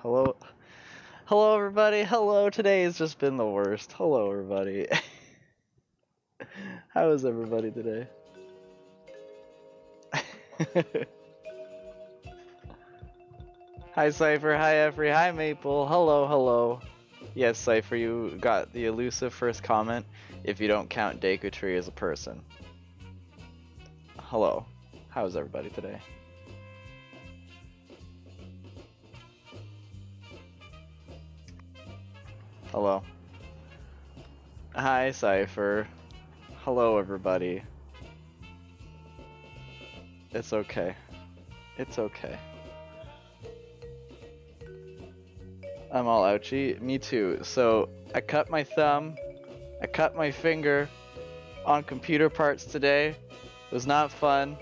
Hello, hello everybody. Hello. Today has just been the worst. Hello everybody. How is everybody today? Hi Cypher. Hi Effrey. Hi Maple. Hello, hello. Yes, Cypher, you got the elusive first comment. If you don't count Deku as a person. Hello. How is everybody today? Hello. Hi Cypher. Hello everybody. It's okay. It's okay. I'm all ouchy. Me too. So I cut my thumb. I cut my finger on computer parts today. It was not fun.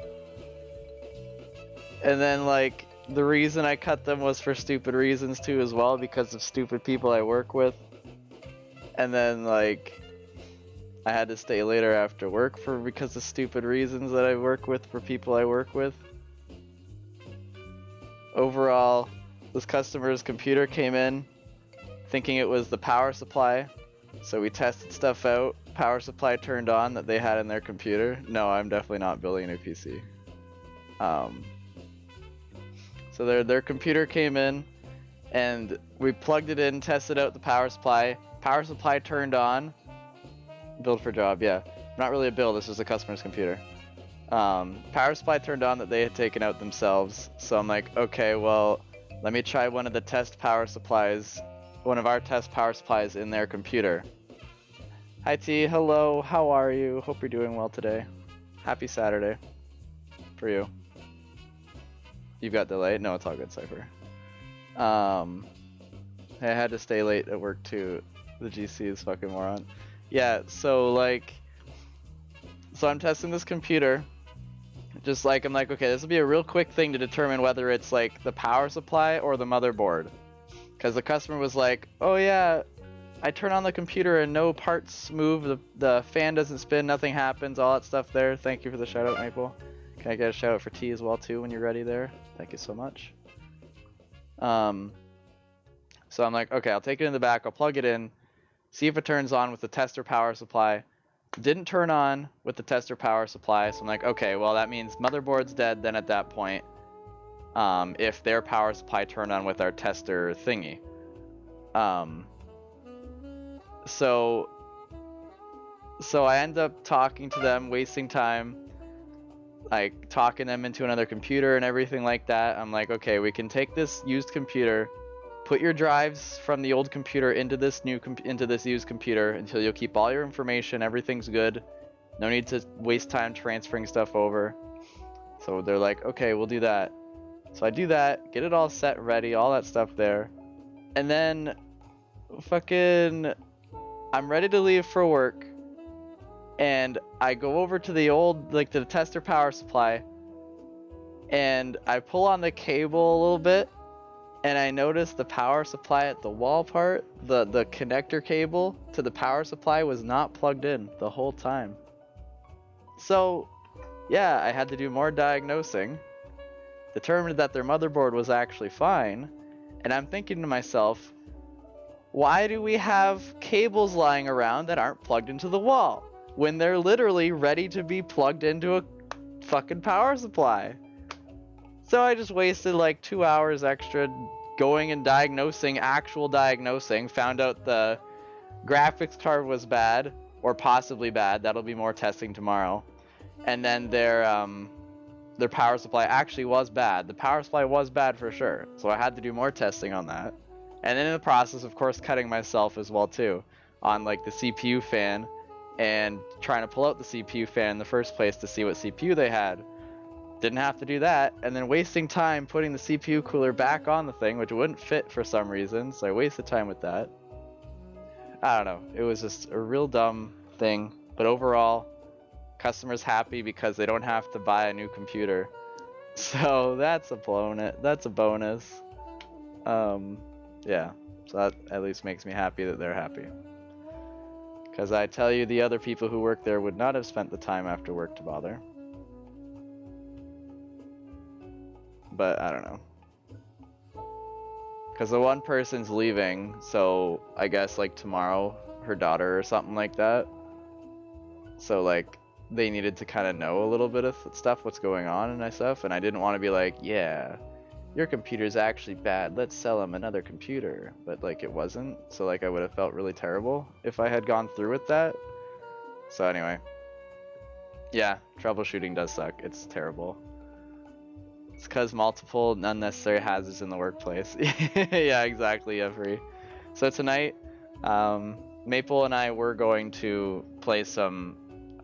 And then like the reason I cut them was for stupid reasons too as well, because of stupid people I work with. And then like I had to stay later after work because of stupid reasons that I work with for people I work with. Overall, this customer's computer came in thinking it was the power supply. So we tested stuff out power supply turned on that they had in their computer. No, I'm definitely not building a new PC. So their computer came in, and we plugged it in, tested out the power supply. Power supply turned on. Build for job, yeah. Not really a build, this was a customer's computer. Power supply turned on that they had taken out themselves. So I'm like, okay, well, let me try one of the test power supplies, one of our test power supplies in their computer. Hi T, hello, how are you? Hope you're doing well today. Happy Saturday for you. You've got delayed? No, it's all good, Cypher. I had to stay late at work too. The GC is fucking moron. Yeah, so like, so I'm testing this computer. Just like, I'm like, okay, this will be a real quick thing to determine whether it's like the power supply or the motherboard. Because the customer was like, oh yeah, I turn on the computer and no parts move, the fan doesn't spin, nothing happens, all that stuff there. Thank you for the shout out, Maple. Can I get a shout out for T as well too when you're ready there? Thank you so much. So I'm like, okay, I'll take it in the back, I'll plug it in, see if it turns on with the tester power supply. Didn't turn on with the tester power supply, so I'm like, okay, well that means motherboard's dead then at that point. If their power supply turned on with our tester thingy. So I end up talking to them, wasting time, like talking them into another computer and everything like that. I'm like, okay, we can take this used computer, put your drives from the old computer into this into this used computer until you'll keep all your information, everything's good. No need to waste time transferring stuff over. So they're like, okay, we'll do that. So I do that, get it all set, ready, all that stuff there. And then fucking I'm ready to leave for work. And I go over to the old, like the tester power supply, and I pull on the cable a little bit, and I notice the power supply at the wall part, the connector cable to the power supply was not plugged in the whole time. So yeah, I had to do more diagnosing, determined that their motherboard was actually fine, and I'm thinking to myself, why do we have cables lying around that aren't plugged into the wall when they're literally ready to be plugged into a fucking power supply? So I just wasted like 2 hours extra going and diagnosing, found out the graphics card was bad, or possibly bad, that'll be more testing tomorrow. And then their power supply actually was bad. The power supply was bad for sure, so I had to do more testing on that. And then in the process, of course, cutting myself as well too, on like the CPU fan, and trying to pull out the CPU fan in the first place to see what CPU they had. Didn't have to do that, and then wasting time putting the CPU cooler back on the thing, which wouldn't fit for some reason, so I wasted time with that. I don't know, it was just a real dumb thing, but overall, customers happy because they don't have to buy a new computer. So that's a bonus. Yeah, so that at least makes me happy that they're happy. Because I tell you, the other people who work there would not have spent the time after work to bother. But I don't know. Because the one person's leaving, so I guess like tomorrow, her daughter or something like that. So like, they needed to kind of know a little bit of stuff, what's going on and stuff, and I didn't want to be like, yeah, your computer's actually bad, let's sell him another computer, but like it wasn't, so like I would have felt really terrible if I had gone through with that. So anyway, yeah, troubleshooting does suck, it's terrible. It's because multiple unnecessary hazards in the workplace. Yeah, exactly, Jeffrey. So tonight, Maple and I were going to play some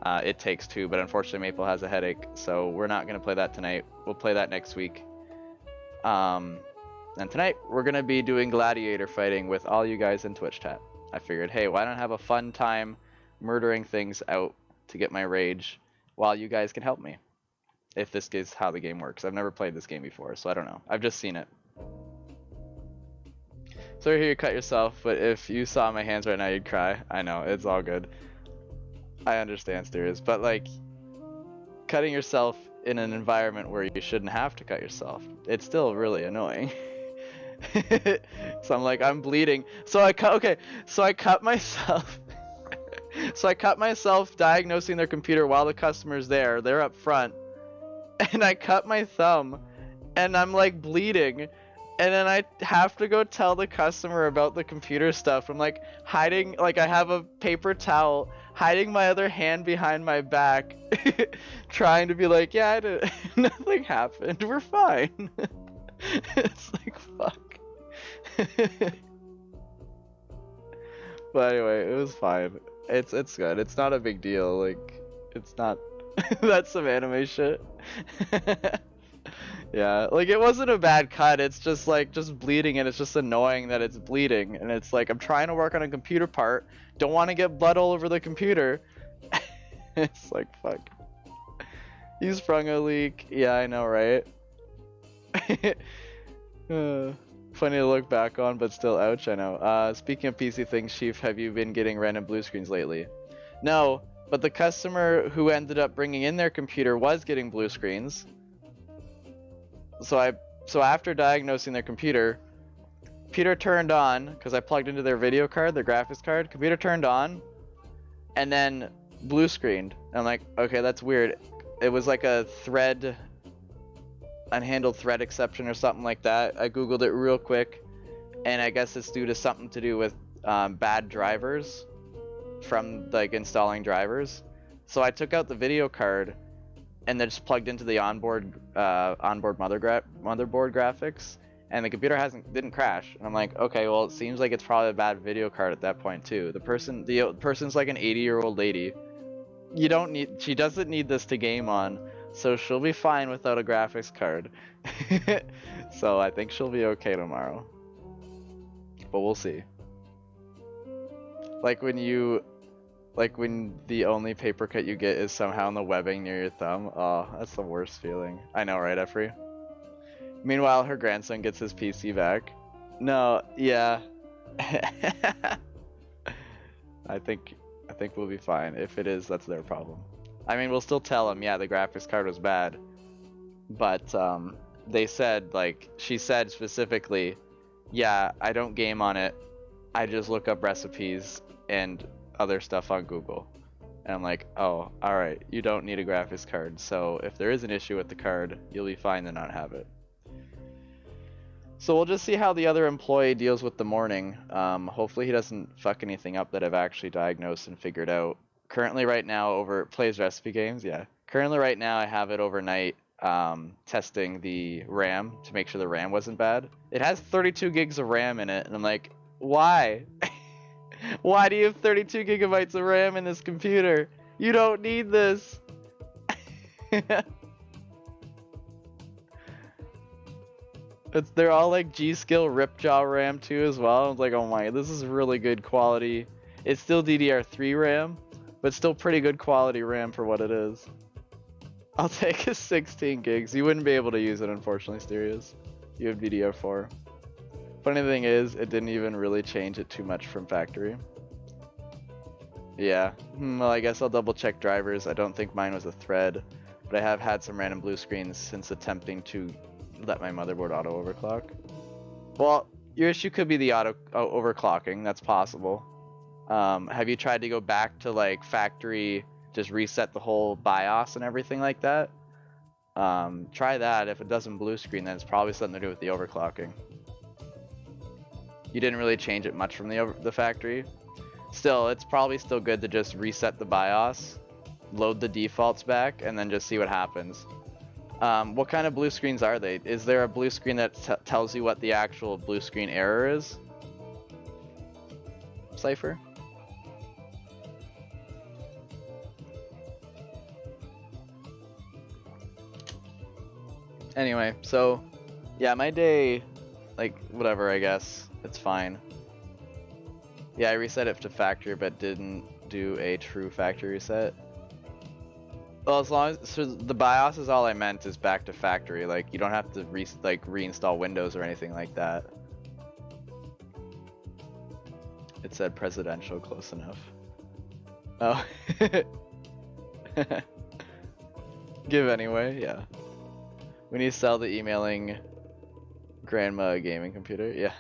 It Takes Two, but unfortunately Maple has a headache, so we're not going to play that tonight. We'll play that next week. And tonight we're gonna be doing gladiator fighting with all you guys in Twitch chat. I figured, hey, why don't I have a fun time murdering things out to get my rage while you guys can help me, if this is how the game works. I've never played this game before, so I don't know. I've just seen it. So here you cut yourself, but if you saw my hands right now, you'd cry. I know, it's all good. I understand, Steers, but like, cutting yourself in an environment where you shouldn't have to cut yourself, it's still really annoying. So I'm like, I'm bleeding. So I cut myself. So I cut myself diagnosing their computer while the customer's there. They're up front. And I cut my thumb. And I'm like bleeding. And then I have to go tell the customer about the computer stuff. I'm like hiding, like I have a paper towel, hiding my other hand behind my back, trying to be like, yeah, nothing happened. We're fine. It's like, fuck. But anyway, it was fine. It's good. It's not a big deal. Like, it's not. That's some anime shit. Yeah, like it wasn't a bad cut. It's just like just bleeding, and it's just annoying that it's bleeding. And it's like I'm trying to work on a computer part, don't want to get blood all over the computer. It's like fuck. You sprung a leak. Yeah, I know, right? Funny to look back on, but still, ouch. I know. Speaking of PC things, Chief, have you been getting random blue screens lately? No, but the customer who ended up bringing in their computer was getting blue screens. So after diagnosing their computer turned on because I plugged into their video card, their graphics card. Computer turned on, and then blue screened. I'm like, okay, that's weird. It was like a thread, unhandled thread exception or something like that. I googled it real quick, and I guess it's due to something to do with bad drivers from like installing drivers. So I took out the video card and then just plugged into the onboard motherboard graphics, and the computer didn't crash. And I'm like, okay, well, it seems like it's probably a bad video card at that point too. The person's like an 80-year-old lady. She doesn't need this to game on, so she'll be fine without a graphics card. So I think she'll be okay tomorrow, but we'll see. Like when the only paper cut you get is somehow in the webbing near your thumb. Oh, that's the worst feeling. I know, right, Effrey? Meanwhile, her grandson gets his PC back. No, yeah. I think we'll be fine. If it is, that's their problem. I mean, we'll still tell them, yeah, the graphics card was bad. But they said, like, she said specifically, yeah, I don't game on it. I just look up recipes and other stuff on Google. And I'm like, oh, alright, you don't need a graphics card, so if there is an issue with the card, you'll be fine to not have it. So we'll just see how the other employee deals with the morning. Hopefully he doesn't fuck anything up that I've actually diagnosed and figured out. Currently right now, plays recipe games, yeah. Currently right now I have it overnight testing the RAM to make sure the RAM wasn't bad. It has 32 gigs of RAM in it, and I'm like, why? Why do you have 32 gigabytes of RAM in this computer? You don't need this. They're all like G-Skill Ripjaw RAM too as well. I was like, oh my, this is really good quality. It's still DDR3 RAM, but still pretty good quality RAM for what it is. I'll take a 16 gigs. You wouldn't be able to use it, unfortunately, Stereos. You have DDR4. Funny thing is, it didn't even really change it too much from factory. Yeah, well, I guess I'll double check drivers. I don't think mine was a thread, but I have had some random blue screens since attempting to let my motherboard auto overclock. Well, your issue could be the auto overclocking. That's possible. Have you tried to go back to like factory, just reset the whole BIOS and everything like that? Try that. If it doesn't blue screen, then it's probably something to do with the overclocking. You didn't really change it much from the factory. Still, it's probably still good to just reset the BIOS, load the defaults back, and then just see what happens. What kind of blue screens are they? Is there a blue screen that tells you what the actual blue screen error is? Cypher? Anyway, so yeah, my day, like, whatever, I guess. It's fine. Yeah, I reset it to factory, but didn't do a true factory reset. Well, as long as, so the BIOS is all I meant is back to factory. Like, you don't have to reinstall Windows or anything like that. It said presidential, close enough. Oh. Give anyway, yeah. We need to sell the emailing grandma a gaming computer, yeah.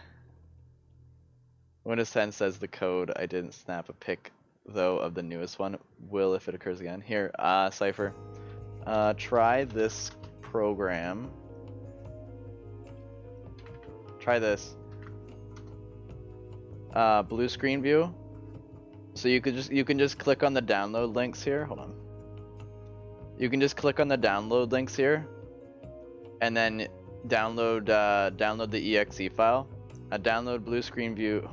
Windows 10 says the code, I didn't snap a pic though, of the newest one. Will if it occurs again. Here, Cypher. Try this program. Try this. Blue screen view. So you can just click on the download links here. Hold on. You can just click on the download links here, and then download the exe file. Download blue screen view.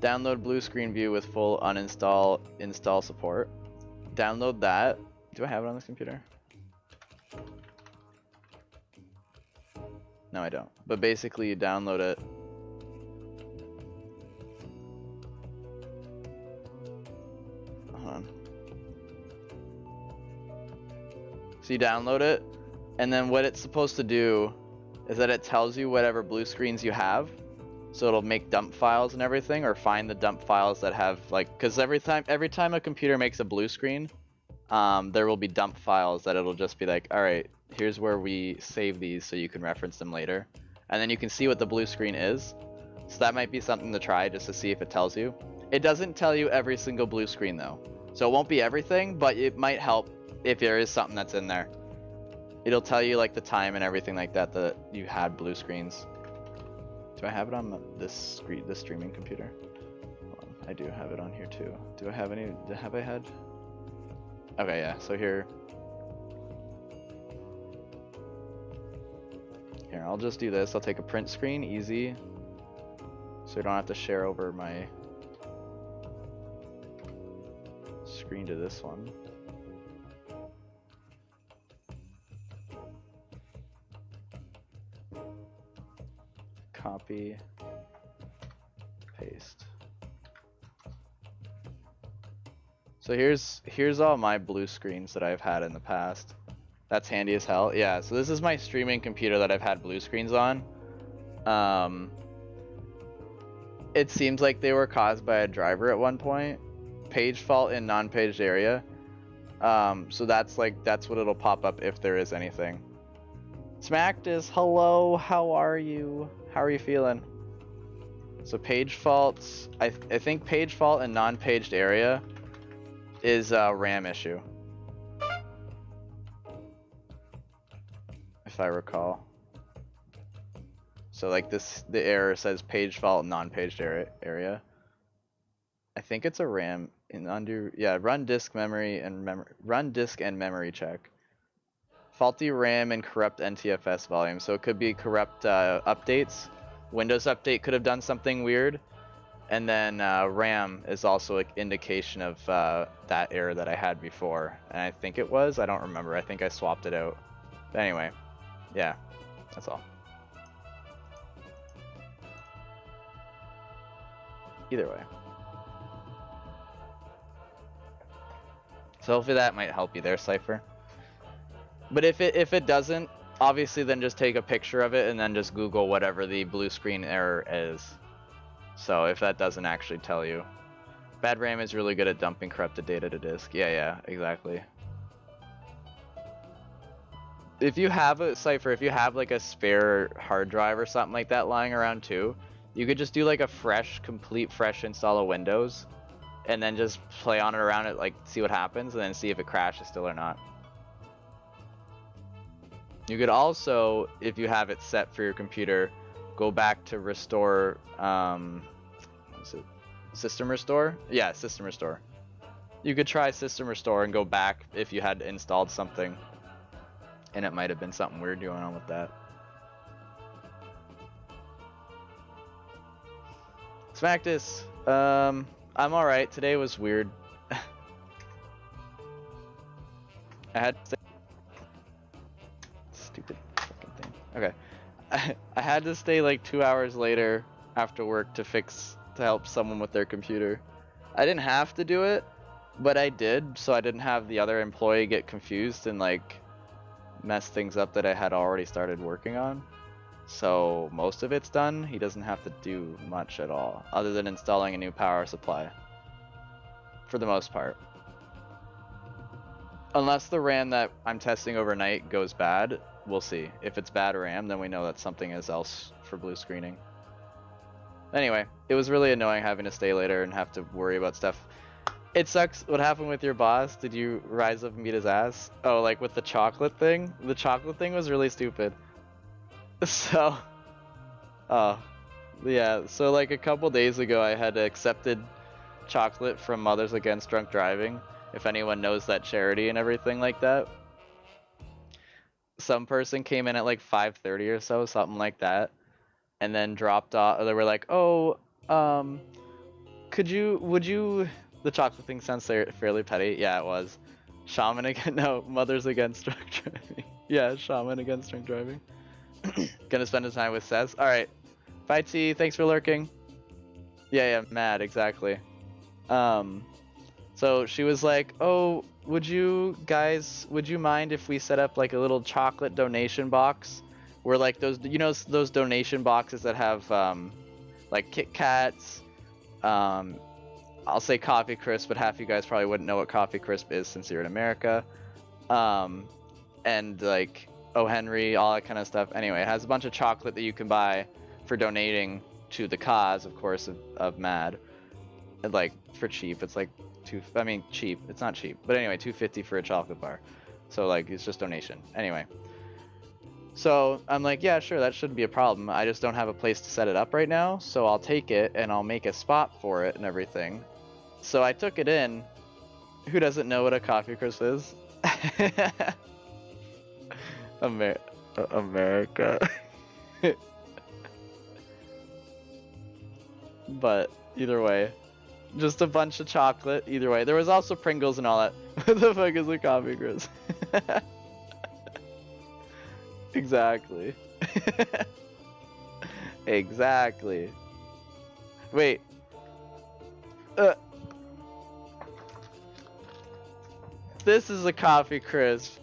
Download blue screen view with full install support. Download that. Do I have it on this computer? No, I don't. But basically, you download it. Hold on. So you download it, and then what it's supposed to do is that it tells you whatever blue screens you have. So it'll make dump files and everything, or find the dump files that have like, because every time a computer makes a blue screen, there will be dump files that it'll just be like, all right, here's where we save these so you can reference them later, and then you can see what the blue screen is. So that might be something to try just to see if it tells you. It doesn't tell you every single blue screen though, so it won't be everything, but it might help if there is something that's in there. It'll tell you like the time and everything like that that you had blue screens. Do I have it on this streaming computer? Hold on. I do have it on here too. Do I have any? Have I had? Okay, yeah. So here, I'll just do this. I'll take a print screen, easy, so I don't have to share over my screen to this one. Copy, paste. So here's all my blue screens that I've had in the past. That's handy as hell. Yeah, so this is my streaming computer that I've had blue screens on. It seems like they were caused by a driver at one point. Page fault in non-paged area. So that's what it'll pop up if there is anything. Smacked is hello, how are you? How are you feeling? So page faults, I think page fault in non-paged area is a RAM issue, if I recall. So like this, the error says page fault non-paged area. I think it's a RAM in undo. Yeah, run disk and memory check. Faulty RAM and corrupt NTFS volume. So it could be corrupt updates. Windows Update could have done something weird. And then RAM is also an indication of that error that I had before. And I think it was. I don't remember. I think I swapped it out. But anyway, yeah, that's all. Either way. So hopefully that might help you there, Cypher. But if it doesn't, obviously then just take a picture of it and then just Google whatever the blue screen error is. So if that doesn't actually tell you. Bad RAM is really good at dumping corrupted data to disk. Yeah, exactly. If you have a Cypher, if you have like a spare hard drive or something like that lying around too, you could just do like a complete fresh install of Windows and then just play on it around it, like see what happens and then see if it crashes still or not. You could also, if you have it set for your computer, go back to restore, what's it? System restore? Yeah, system restore. You could try system restore and go back if you had installed something. And it might have been something weird going on with that. Smacktus, I'm alright. Today was weird. I had to stupid fucking thing. Okay. I had to stay like 2 hours later after work to help someone with their computer. I didn't have to do it, but I did, so I didn't have the other employee get confused and like mess things up that I had already started working on. So most of it's done. He doesn't have to do much at all, other than installing a new power supply. For the most part. Unless the RAM that I'm testing overnight goes bad, we'll see. If it's bad RAM, then we know that something is else for blue screening. Anyway, it was really annoying having to stay later and have to worry about stuff. It sucks. What happened with your boss? Did you rise up and beat his ass? Oh, like with the chocolate thing? The chocolate thing was really stupid. So, oh, yeah. So like a couple days ago, I had accepted chocolate from Mothers Against Drunk Driving. If anyone knows that charity and everything like that. Some person came in at like 5:30 or so, something like that, and then dropped off. They were like, "Oh, um, would you?" The chocolate thing sounds fairly petty. Yeah, it was. Shaman again? No, Mothers Against Drunk Driving. Yeah, Shaman Against Drunk Driving. Gonna spend his time with Sez. All right. Bye, T. Thanks for lurking. Yeah, mad, exactly. So she was like, "Oh, would you mind if we set up like a little chocolate donation box, where like those, those donation boxes that have like Kit Kats, I'll say Coffee Crisp, but half you guys probably wouldn't know what Coffee Crisp is since you're in America, and like O. Henry, all that kind of stuff. Anyway, it has a bunch of chocolate that you can buy for donating to the cause, of course, of MAD, and like for cheap. It's like cheap. It's not cheap, but anyway, $2.50 for a chocolate bar. So like it's just donation. Anyway, so I'm like, yeah, sure, that shouldn't be a problem. I just don't have a place to set it up right now, so I'll take it and I'll make a spot for it and everything. So I took it in. Who doesn't know what a coffee crisp is? America. But either way, just a bunch of chocolate. Either way, there was also Pringles and all that. What the fuck is a coffee crisp? Exactly. Exactly. Wait. This is a coffee crisp.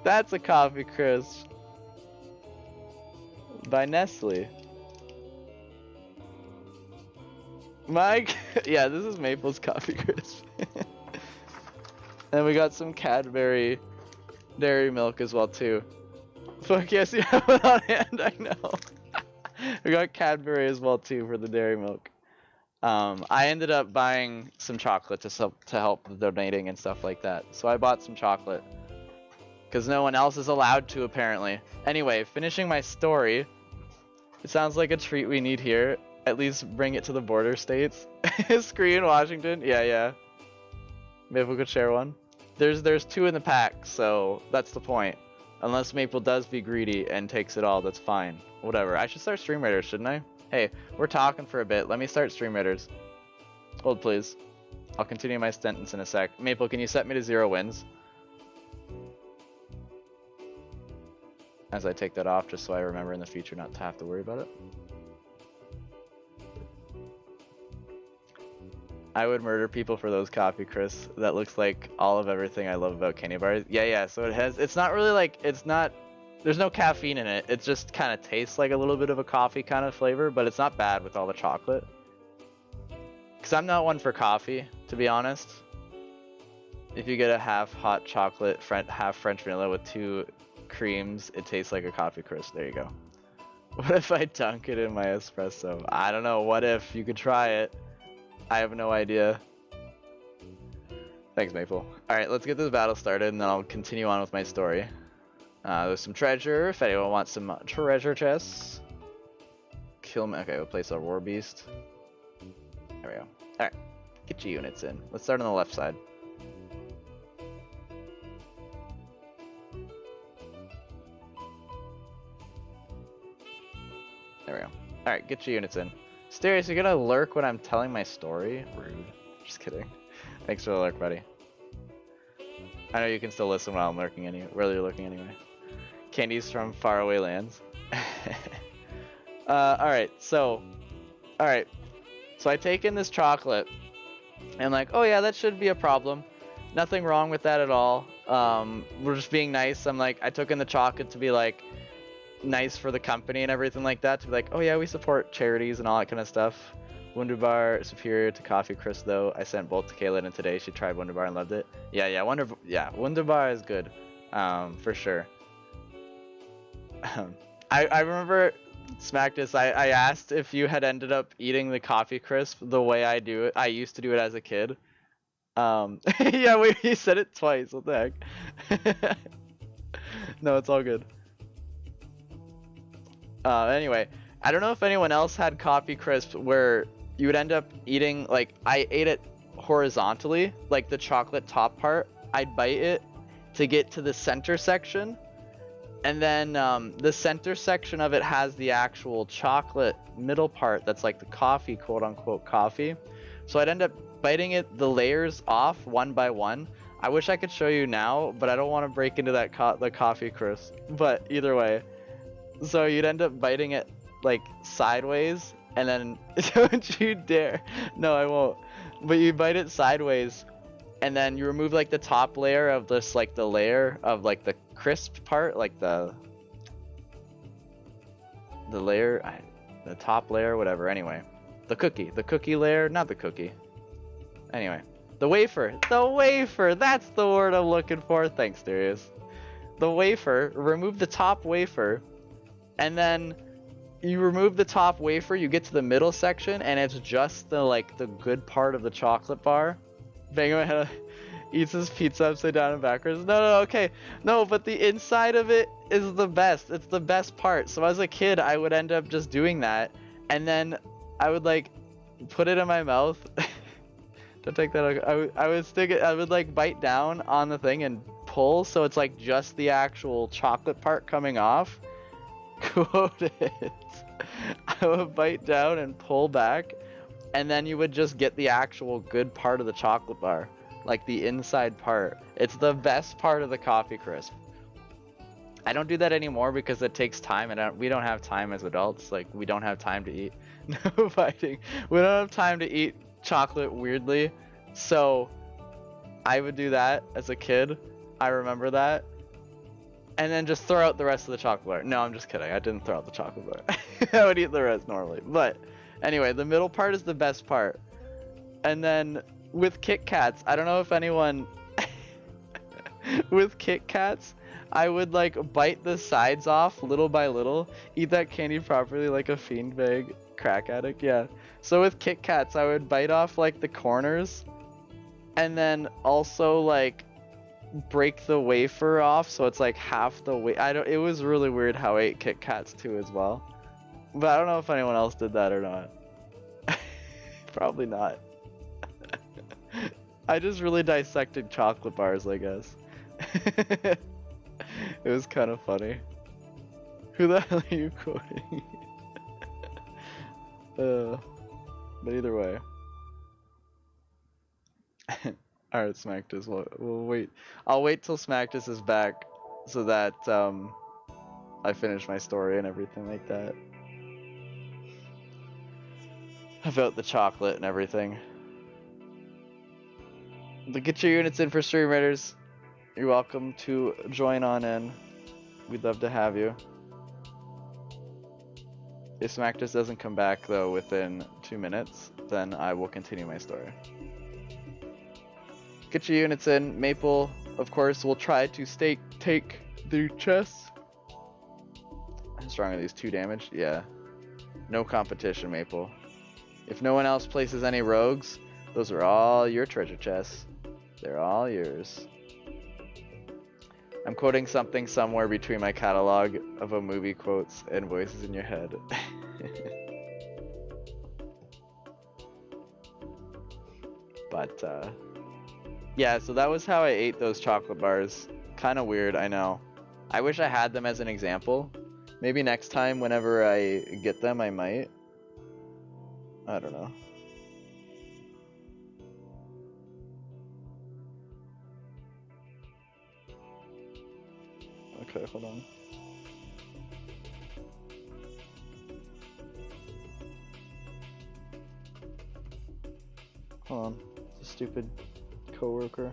That's a coffee crisp. By Nestle. Mike? Yeah, this is Maple's coffee crisp. And we got some Cadbury dairy milk as well too. Fuck yes, you have it on hand, I know. We got Cadbury as well too for the dairy milk. I ended up buying some chocolate to help the donating and stuff like that. So I bought some chocolate. Because no one else is allowed to, apparently. Anyway, finishing my story. It sounds like a treat we need here. At least bring it to the border states. Screen Washington? Yeah. Maybe we could share one. There's 2 in the pack, so that's the point. Unless Maple does be greedy and takes it all, that's fine. Whatever. I should start Stream Raiders, shouldn't I? Hey, we're talking for a bit. Let me start Stream Raiders. Hold, please. I'll continue my sentence in a sec. Maple, can you set me to 0 wins? As I take that off, just so I remember in the future not to have to worry about it. I would murder people for those coffee crisps. That looks like all of everything I love about candy bars. Yeah, so it's not really like, there's no caffeine in it. It just kind of tastes like a little bit of a coffee kind of flavor, but it's not bad with all the chocolate. Because I'm not one for coffee, to be honest. If you get a half hot chocolate, half French vanilla with 2 creams, it tastes like a coffee crisp. There you go. What if I dunk it in my espresso? I don't know. What if? You could try it. I have no idea. Thanks, Maple. Alright, let's get this battle started, and then I'll continue on with my story. There's some treasure, if anyone wants some treasure chests. Kill me. Okay, we'll place our War Beast. There we go. Alright, get your units in. Let's start on the left side. There we go. Alright, get your units in. Asterius, you're gonna lurk when I'm telling my story? Rude. Just kidding. Thanks for the lurk, buddy. I know you can still listen while I'm lurking while you're lurking anyway. Candies from faraway lands. Alright, so I take in this chocolate, and like, oh yeah, that shouldn't be a problem. Nothing wrong with that at all. We're just being nice. I'm like, I took in the chocolate to be like, nice for the company and everything like that, to be like, oh yeah, we support charities and all that kind of stuff. Wunderbar superior to Coffee Crisp though. I sent both to Kaylin, and today she tried Wunderbar and loved it. Yeah, Wunderbar is good, for sure. I remember Smacktus, I asked if you had ended up eating the coffee crisp the way I do it. I used to do it as a kid. Yeah, wait, he said it twice. What the heck? No, it's all good. Anyway, I don't know if anyone else had coffee crisp where you would end up eating, like, I ate it horizontally, like the chocolate top part. I'd bite it to get to the center section, and then the center section of it has the actual chocolate middle part that's like the coffee, quote unquote coffee. So I'd end up biting the layers off one by one. I wish I could show you now, but I don't want to break into the coffee crisp. But either way, so you'd end up biting it like sideways, and then don't you dare. No, I won't. But you bite it sideways, and then you remove like the top layer of this, like the layer of like the crisp part, like the layer, the top layer, whatever. Anyway, the cookie layer, not the cookie. Anyway, the wafer, that's the word I'm looking for. Thanks, Darius. The wafer, remove the top wafer, and then you remove the top wafer, you get to the middle section, and it's just the, like, the good part of the chocolate bar. Banging my head, eats his pizza upside down and backwards. No, okay. No, but the inside of it is the best. It's the best part. So as a kid, I would end up just doing that, and then I would, like, put it in my mouth. Don't take that. I would stick it. I would, like, bite down on the thing and pull, so it's like just the actual chocolate part coming off. Quote it. I would bite down and pull back, and then you would just get the actual good part of the chocolate bar, like the inside part. It's the best part of the coffee crisp. I don't do that anymore because it takes time, and we don't have time as adults. Like, we don't have time to eat. No fighting. We don't have time to eat chocolate weirdly. So I would do that as a kid. I remember that. And then just throw out the rest of the chocolate bar. No, I'm just kidding. I didn't throw out the chocolate bar. I would eat the rest normally. But anyway, the middle part is the best part. And then with Kit Kats, I don't know if anyone... with Kit Kats, I would, like, bite the sides off little by little. Eat that candy properly like a fiend bag crack addict. Yeah. So with Kit Kats, I would bite off, like, the corners. And then also, like, break the wafer off, so it's like half the way. It was really weird how I ate Kit Kats too as well, but I don't know if anyone else did that or not. Probably not. I just really dissected chocolate bars, I guess. It was kind of funny. Who the hell are you quoting? But either way. Alright, Smacktus, we'll wait. I'll wait till Smacktus is back so that I finish my story and everything like that. About the chocolate and everything. But get your units in for Stream Raiders. You're welcome to join on in. We'd love to have you. If Smacktus doesn't come back though within 2 minutes, then I will continue my story. Get your units in. Maple, of course, will try to take the chests. How strong are these? 2 damage? Yeah. No competition, Maple. If no one else places any rogues, those are all your treasure chests. They're all yours. I'm quoting something somewhere between my catalog of a movie quotes and voices in your head. But, yeah, so that was how I ate those chocolate bars. Kind of weird, I know. I wish I had them as an example. Maybe next time, whenever I get them, I might. I don't know. Okay, hold on. Hold on. It's a stupid coworker.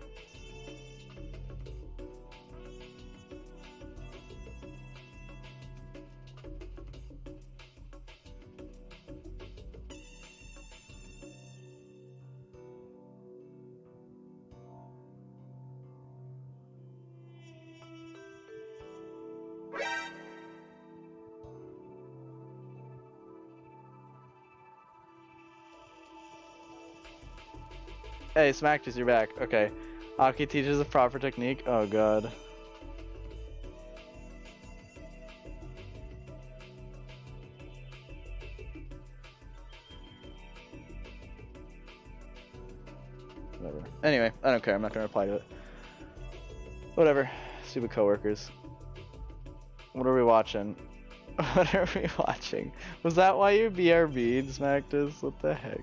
Hey, Smackers, you're back. Okay. Aki teaches a proper technique. Oh god. Whatever. Anyway, I don't care. I'm not gonna reply to it. Whatever. Stupid coworkers. What are we watching? What are we watching? Was that why you BRB'd, Smackers? What the heck?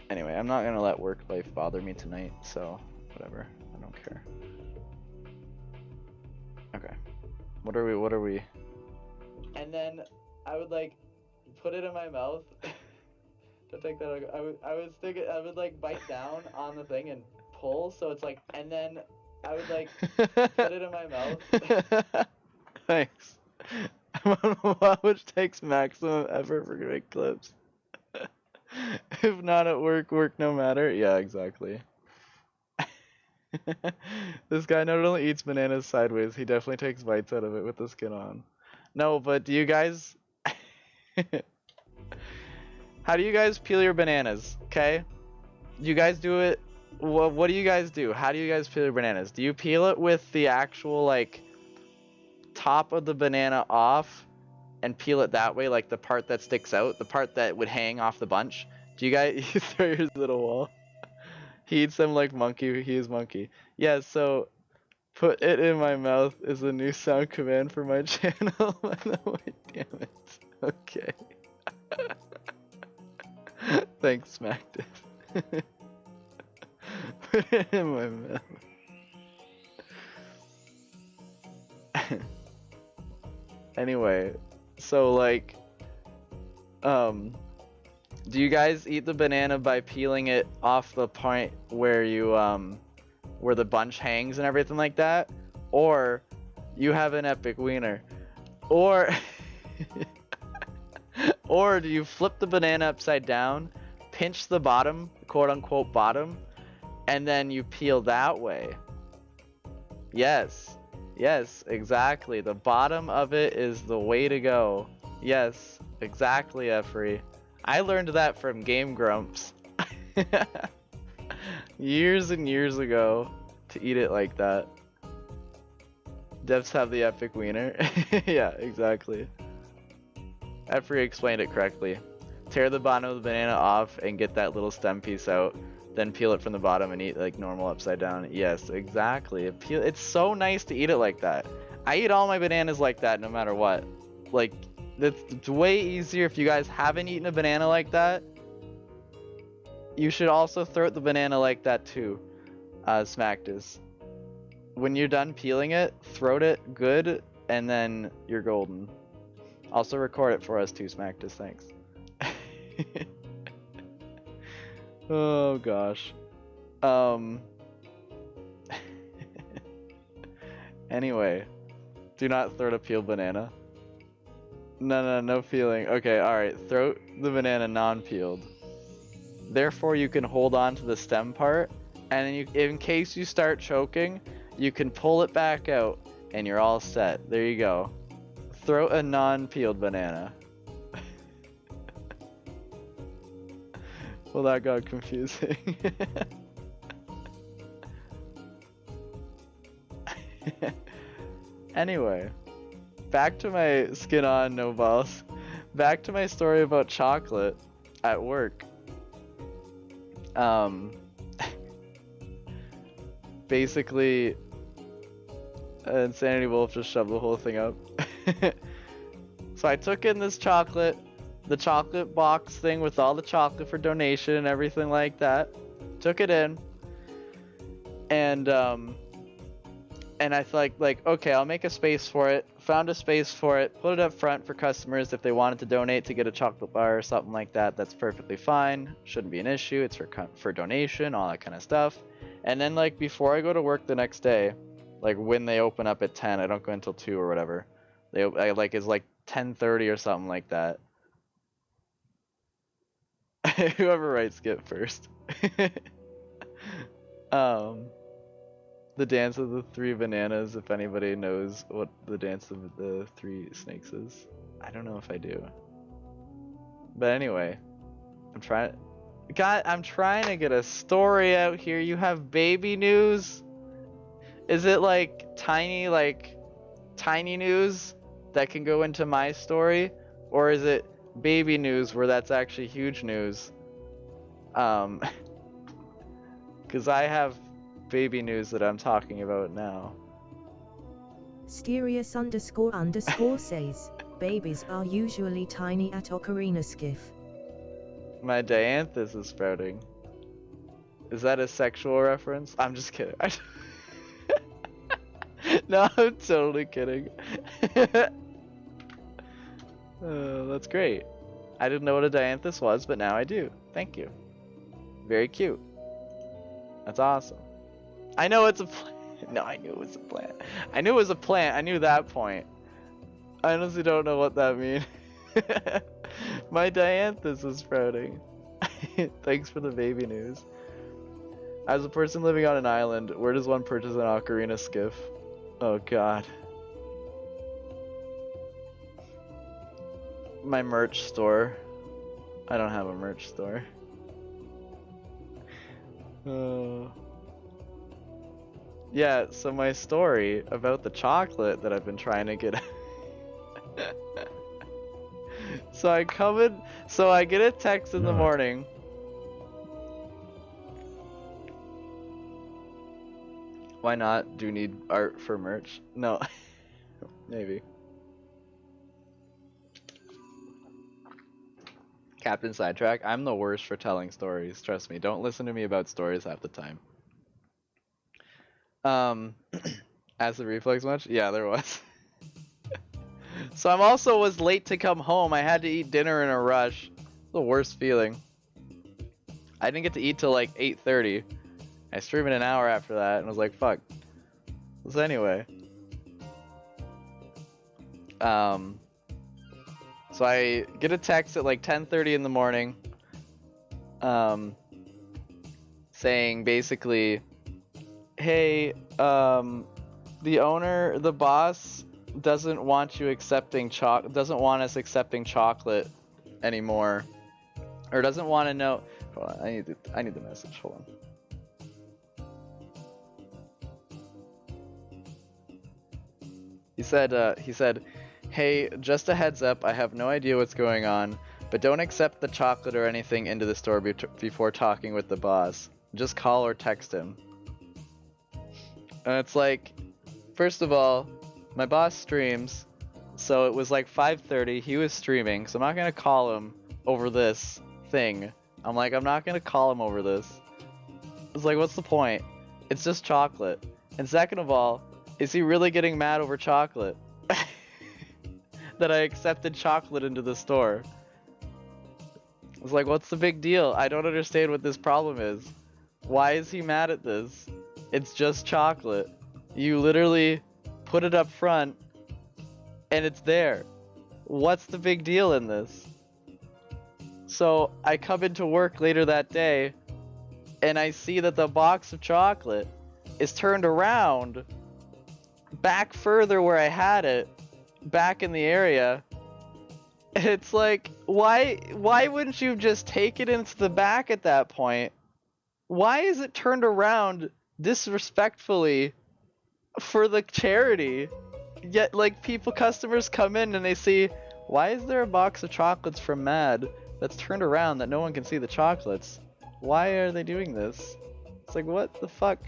Anyway, I'm not gonna let work life bother me tonight, so whatever. I don't care. Okay. What are we? And then I would like put it in my mouth. To take that, I would like bite down on the thing and pull, so it's like, and then I would like put it in my mouth. Thanks. Which takes maximum effort for great clips. If not at work, work no matter. Yeah, exactly. This guy not only eats bananas sideways, he definitely takes bites out of it with the skin on. No, but do you guys... How do you guys peel your bananas? Okay? You guys do it... What do you guys do? How do you guys peel your bananas? Do you peel it with the actual, like, top of the banana off and peel it that way, like the part that sticks out, the part that would hang off the bunch? Do you guys... You throw yours at a wall? He eats them like monkey. He is monkey. Yeah, so... Put it in my mouth is a new sound command for my channel. Wait, damn it. Okay. Thanks, Smacked. Put it in my mouth. Anyway, so like, do you guys eat the banana by peeling it off the point where you, where the bunch hangs and everything like that? Or you have an epic wiener? Or, or do you flip the banana upside down, pinch the bottom, quote unquote bottom, and then you peel that way? Yes. Yes, exactly. The bottom of it is the way to go. Yes, exactly, Efrey. I learned that from Game Grumps. Years and years ago to eat it like that. Devs have the epic wiener. Yeah, exactly. Efrey explained it correctly. Tear the bottom of the banana off and get that little stem piece out. Then peel it from the bottom and eat like normal upside down. Yes, exactly. It's so nice to eat it like that. I eat all my bananas like that no matter what. Like, it's way easier if you guys haven't eaten a banana like that. You should also throw the banana like that too, Smacktus. When you're done peeling it, throat it good, and then you're golden. Also record it for us too, Smacktus, thanks. Oh gosh. Anyway, do not throw a peeled banana. No peeling. Okay, alright. Throw the banana non-peeled. Therefore, you can hold on to the stem part, and then in case you start choking, you can pull it back out, and you're all set. There you go. Throw a non-peeled banana. Well, that got confusing. Anyway, back to my skin on, no balls. Back to my story about chocolate at work. Basically, Insanity Wolf just shoved the whole thing up. So I took in this chocolate, the chocolate box thing with all the chocolate for donation and everything like that. Took it in, and I thought like, okay, I'll make a space for it. Found a space for it, put it up front for customers if they wanted to donate to get a chocolate bar or something like that. That's perfectly fine. Shouldn't be an issue. It's for donation, all that kind of stuff. And then like before I go to work the next day, like when they open up at 10, I don't go until 2 or whatever. It's like 10:30 or something like that. Whoever writes get first. The dance of the 3 bananas, if anybody knows what the dance of the 3 snakes is. I don't know if I do. But anyway, I'm trying to get a story out here. You have baby news? Is it like tiny news that can go into my story? Or is it baby news where that's actually huge news? Because I have baby news that I'm talking about now. Styrius__ says, babies are usually tiny at Ocarina Skiff. My dianthus is sprouting. Is that a sexual reference? I'm just kidding. No, I'm totally kidding. That's great. I didn't know what a dianthus was, but now I do. Thank you. Very cute. That's awesome. I know it's a plant. No, I knew it was a plant. I knew it was a plant. I knew that point. I honestly don't know what that means. My dianthus is sprouting. Thanks for the baby news. As a person living on an island, where does one purchase an ocarina skiff? Oh god. My merch store. I don't have a merch store. Yeah, so my story about the chocolate that I've been trying to get. So I get a text in the morning. Why not? Do you need art for merch? No. Maybe. Captain Sidetrack, I'm the worst for telling stories. Trust me. Don't listen to me about stories half the time. Acid reflux much? Yeah, there was. So I'm also was late to come home. I had to eat dinner in a rush. The worst feeling. I didn't get to eat till like 8:30. I streamed it an hour after that and was like, fuck. So anyway. So I get a text at like 10:30 in the morning. Saying basically, hey, the boss doesn't want us accepting chocolate anymore, or doesn't want to know. Hold on, I need the message. Hold on. He said, hey, just a heads up, I have no idea what's going on, but don't accept the chocolate or anything into the store before talking with the boss. Just call or text him. And it's like, first of all, my boss streams, so it was like 5:30, he was streaming, so I'm not gonna call him over this thing. I'm not gonna call him over this. It's like, what's the point? It's just chocolate. And second of all, is he really getting mad over chocolate? That I accepted chocolate into the store. I was like, what's the big deal? I don't understand what this problem is. Why is he mad at this? It's just chocolate. You literally put it up front and it's there. What's the big deal in this? So I come into work later that day and I see that the box of chocolate is turned around back further where I had it, back in the area. It's like, why wouldn't you just take it into the back at that point? Why is it turned around disrespectfully for the charity? Yet, like, customers come in and they see, why is there a box of chocolates from Mad that's turned around that no one can see the chocolates? Why are they doing this? It's like, what the fuck?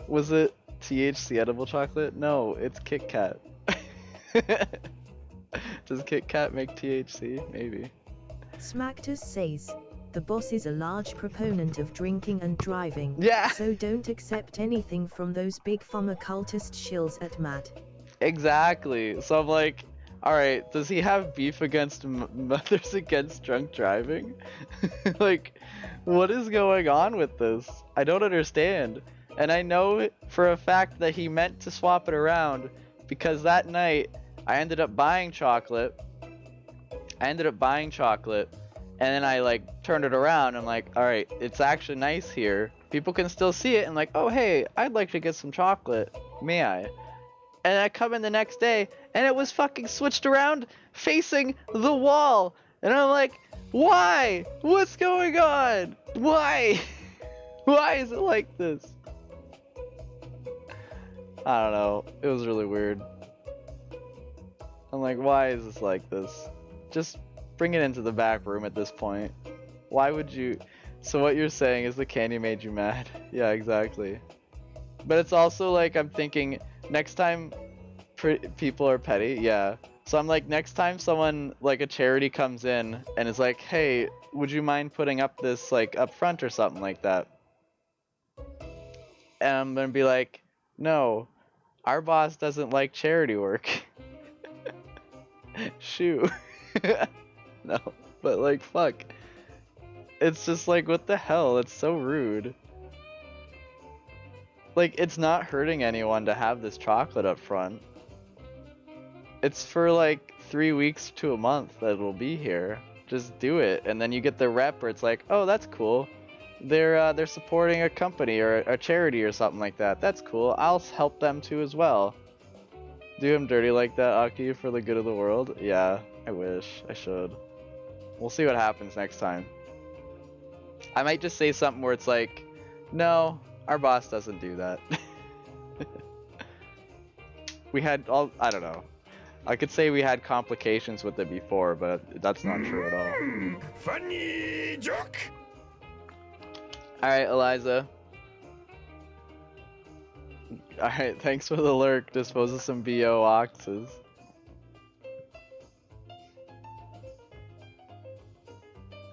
Was it THC edible chocolate? No, it's Kit Kat. Does Kit Kat make THC? Maybe. Smactus says, the boss is a large proponent of drinking and driving. Yeah. So don't accept anything from those big pharma cultist shills at MAD. Exactly. So I'm like, alright, does he have beef against mothers against drunk driving? Like, what is going on with this? I don't understand. And I know for a fact that he meant to swap it around, because that night I ended up buying chocolate. And then I like turned it around. I'm like, all right, it's actually nice here. People can still see it and like, oh hey, I'd like to get some chocolate. May I? And I come in the next day, and it was fucking switched around, facing the wall. And I'm like, why? What's going on? Why? Why is it like this? I don't know. It was really weird. I'm like, why is this like this? Just bring it into the back room at this point. Why would you? So what you're saying is the candy made you mad. Yeah, exactly. But it's also like, I'm thinking, next time people are petty, yeah. So I'm like, next time someone, like a charity comes in and is like, hey, would you mind putting up this, like, up front or something like that? And I'm gonna be like, no, our boss doesn't like charity work. Shoo. No, but like, fuck. It's just like, what the hell? It's so rude. Like, it's not hurting anyone to have this chocolate up front. It's for like 3 weeks to a month that it'll be here. Just do it, and then you get the rep where it's like, oh, that's cool. They're supporting a company or a charity or something like that. That's cool. I'll help them too as well. Do him dirty like that, Aki, for the good of the world? Yeah, I wish. I should. We'll see what happens next time. I might just say something where it's like, no, our boss doesn't do that. We had all, I don't know. I could say we had complications with it before, but that's not true at all. Funny joke. Alright, Eliza. Alright, thanks for the lurk. Dispose of some BO oxes.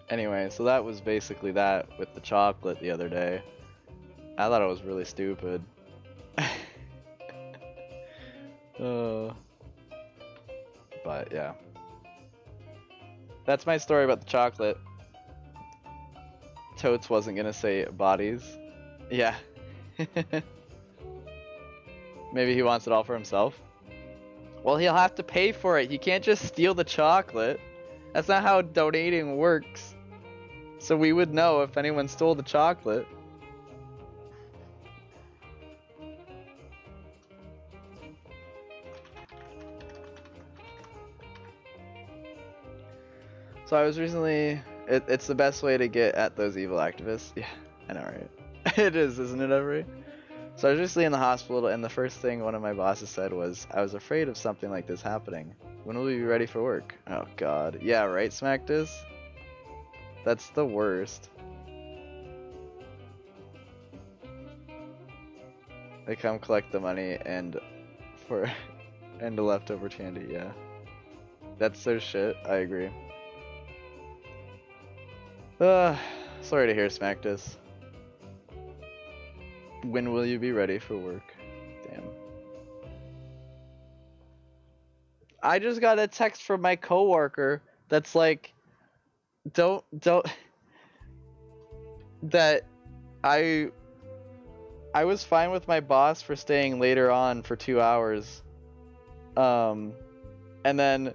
Anyway, so that was basically that with the chocolate the other day. I thought it was really stupid. But yeah. That's my story about the chocolate. Totes wasn't gonna say bodies. Yeah. Maybe he wants it all for himself. Well, he'll have to pay for it. He can't just steal the chocolate. That's not how donating works. So we would know if anyone stole the chocolate. So I was recently... It's the best way to get at those evil activists. Yeah, I know, right? It is, isn't it, Every? So I was recently in the hospital, and the first thing one of my bosses said was, I was afraid of something like this happening. When will we be ready for work? Oh god. Yeah, right, Smacktus? That's the worst. They come collect the money and and the leftover candy, yeah. That's so shit, I agree. Sorry to hear, Smacktus. When will you be ready for work? Damn. I just got a text from my coworker that's like, don't that I was fine with my boss for staying later on for 2 hours. And then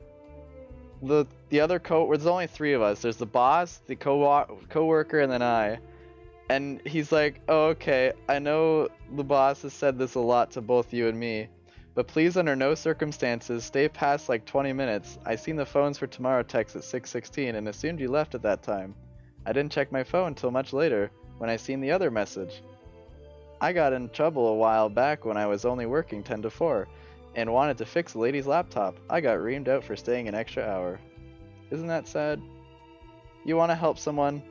the other there's only 3 of us. There's the boss, the coworker, and then I. And he's like, oh, okay, I know the boss has said this a lot to both you and me, but please under no circumstances stay past like 20 minutes. I seen the phones for tomorrow text at 6:16 and assumed you left at that time. I didn't check my phone till much later when I seen the other message. I got in trouble a while back when I was only working 10 to 4 and wanted to fix a lady's laptop. I got reamed out for staying an extra hour. Isn't that sad? You want to help someone?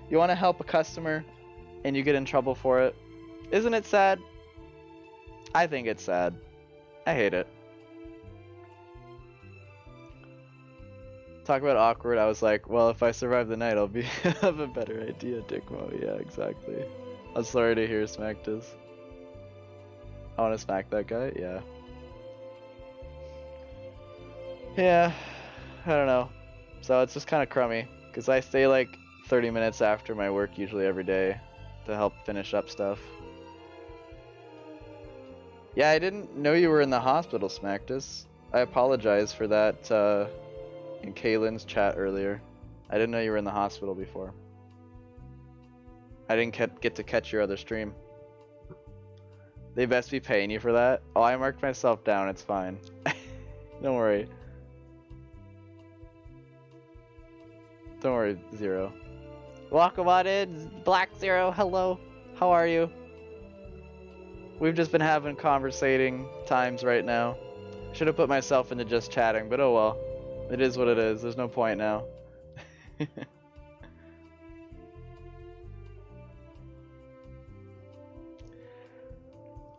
You want to help a customer and you get in trouble for it? Isn't it sad? I think it's sad. I hate it. Talk about awkward. I was like, well, if I survive the night, I'll have a better idea, Dickmo. Yeah, exactly. I'm sorry to hear Smacktus. I want to smack that guy? Yeah. Yeah, I don't know. So it's just kind of crummy, because I stay like 30 minutes after my work usually every day to help finish up stuff. Yeah, I didn't know you were in the hospital, Smacktus. I apologize for that in Kaylin's chat earlier. I didn't know you were in the hospital before. I didn't get to catch your other stream. They best be paying you for that. Oh, I marked myself down. It's fine. Don't worry. Don't worry, Zero. Welcome on in, Black Zero. Hello. How are you? We've just been having conversating times right now. Should have put myself into just chatting, but oh well. It is what it is. There's no point now.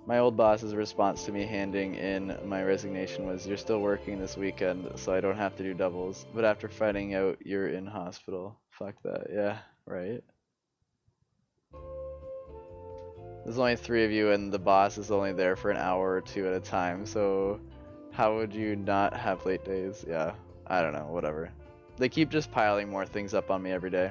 My old boss's response to me handing in my resignation was, "You're still working this weekend, so I don't have to do doubles. But after finding out you're in hospital, fuck that." Yeah, right. There's only 3 of you, and the boss is only there for an hour or 2 at a time. So, how would you not have late days? Yeah, I don't know. Whatever. They keep just piling more things up on me every day.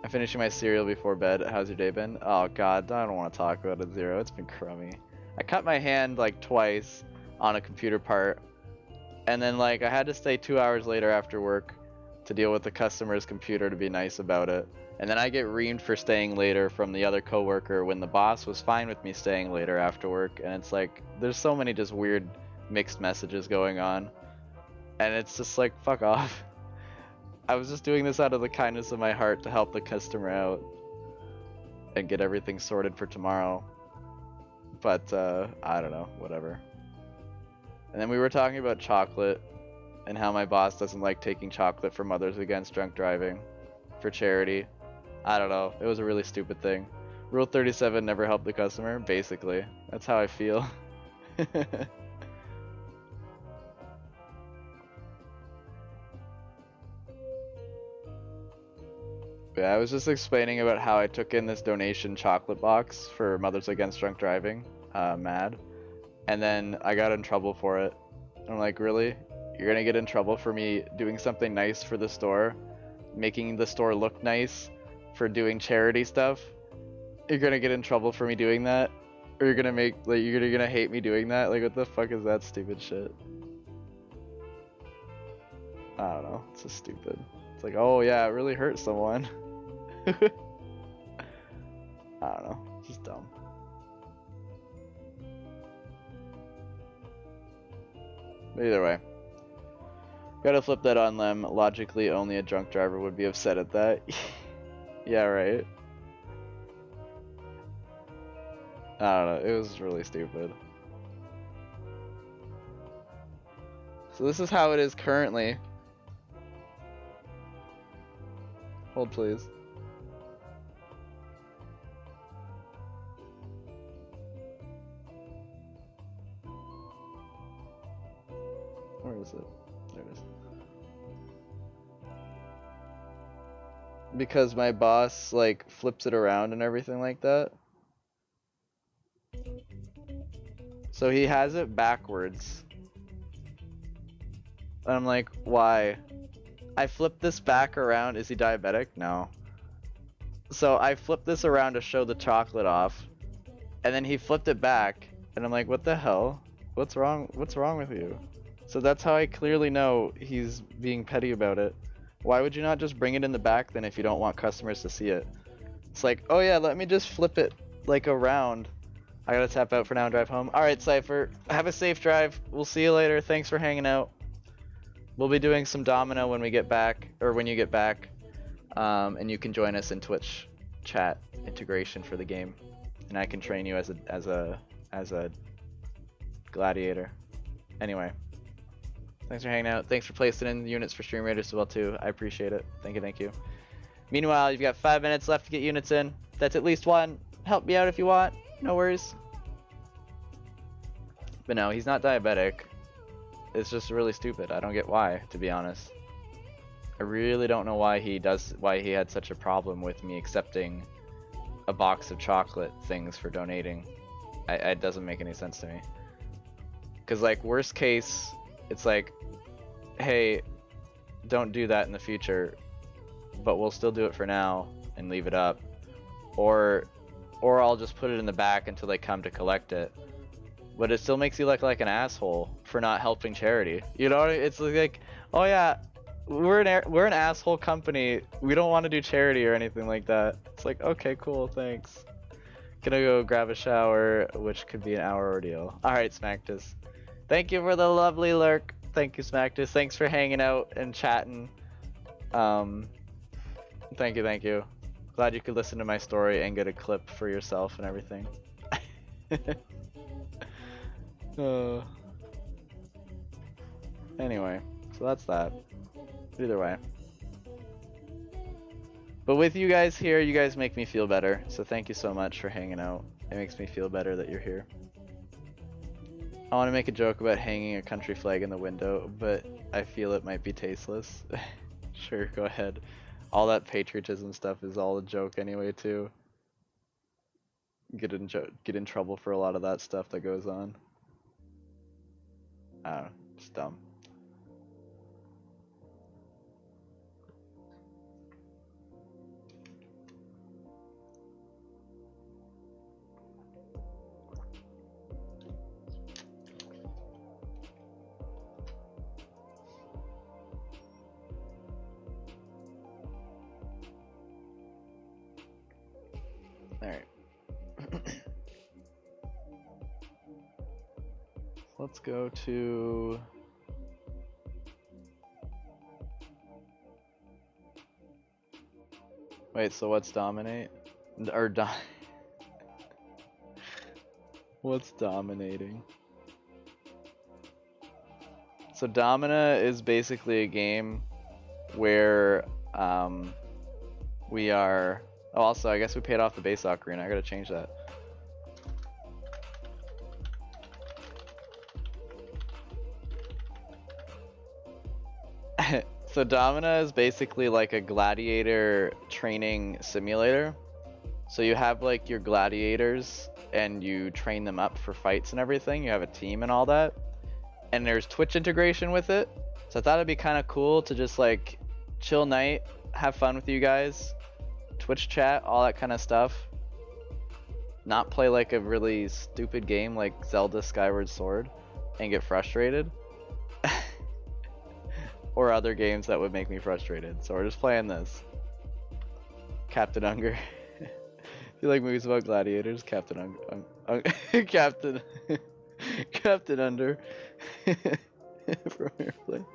I'm finishing my cereal before bed. How's your day been? Oh god, I don't want to talk about it, Zero. It's been crummy. I cut my hand like twice on a computer part, and then like I had to stay 2 hours later after work to deal with the customer's computer to be nice about it. And then I get reamed for staying later from the other coworker when the boss was fine with me staying later after work. And it's like, there's so many just weird mixed messages going on. And it's just like, fuck off. I was just doing this out of the kindness of my heart to help the customer out and get everything sorted for tomorrow. But, I don't know, whatever. And then we were talking about chocolate and how my boss doesn't like taking chocolate from Mothers Against Drunk Driving for charity. I don't know, it was a really stupid thing. Rule 37, never help the customer, basically. That's how I feel. Yeah, I was just explaining about how I took in this donation chocolate box for Mothers Against Drunk Driving, MAD, and then I got in trouble for it. I'm like, really? You're gonna get in trouble for me doing something nice for the store, making the store look nice for doing charity stuff? You're gonna get in trouble for me doing that? Or you're gonna make, like, you're gonna hate me doing that? Like, what the fuck is that stupid shit? I don't know, it's just stupid. It's like, oh yeah, it really hurt someone. I don't know, it's just dumb. But either way, gotta flip that on them. Logically, only a drunk driver would be upset at that. Yeah, right. I don't know, it was really stupid. So this is how it is currently. Hold please. Where is it? There it is. Because my boss like flips it around and everything like that. So he has it backwards. And I'm like, why? I flipped this back around. Is he diabetic? No. So I flipped this around to show the chocolate off. And then he flipped it back. And I'm like, what the hell? What's wrong? What's wrong with you? So that's how I clearly know he's being petty about it. Why would you not just bring it in the back then if you don't want customers to see it? It's like, oh yeah, let me just flip it like around. I gotta tap out for now and drive home. Alright, Cypher, have a safe drive. We'll see you later. Thanks for hanging out. We'll be doing some domino when we get back, or when you get back. And you can join us in Twitch chat integration for the game. And I can train you as a gladiator. Anyway. Thanks for hanging out. Thanks for placing in units for Stream Raiders as well too. I appreciate it. Thank you, thank you. Meanwhile, you've got 5 minutes left to get units in. That's at least one. Help me out if you want. No worries. But no, he's not diabetic. It's just really stupid. I don't get why, to be honest. I really don't know why he had such a problem with me accepting a box of chocolate things for donating. It doesn't make any sense to me. Cause like worst case, it's like, hey, don't do that in the future, but we'll still do it for now and leave it up. Or I'll just put it in the back until they come to collect it. But it still makes you look like an asshole for not helping charity. You know, it's like, oh yeah, we're an asshole company. We don't want to do charity or anything like that. It's like, okay, cool, thanks. Gonna go grab a shower, which could be an hour ordeal. All right, Smacktus. Thank you for the lovely lurk. Thank you, Smacktus. Thanks for hanging out and chatting. Thank you, thank you. Glad you could listen to my story and get a clip for yourself and everything. Anyway, so that's that. Either way. But with you guys here, you guys make me feel better. So thank you so much for hanging out. It makes me feel better that you're here. I want to make a joke about hanging a country flag in the window, but I feel it might be tasteless. Sure, go ahead. All that patriotism stuff is all a joke anyway, too. Get in trouble for a lot of that stuff that goes on. I don't know, it's dumb. Alright. Let's go to... Wait, so what's dominate? Or What's dominating? So Domina is basically a game where we are... Oh, also, I guess we paid off the base ocarina. I gotta change that. So Domina is basically like a gladiator training simulator. So you have like your gladiators and you train them up for fights and everything. You have a team and all that. And there's Twitch integration with it. So I thought it'd be kind of cool to just like chill night, have fun with you guys, Twitch chat, all that kind of stuff. Not play like a really stupid game like Zelda Skyward Sword and get frustrated. Or other games that would make me frustrated. So we're just playing this. Captain Unger. If you like movies about gladiators, Captain Captain Captain Under from Airplane.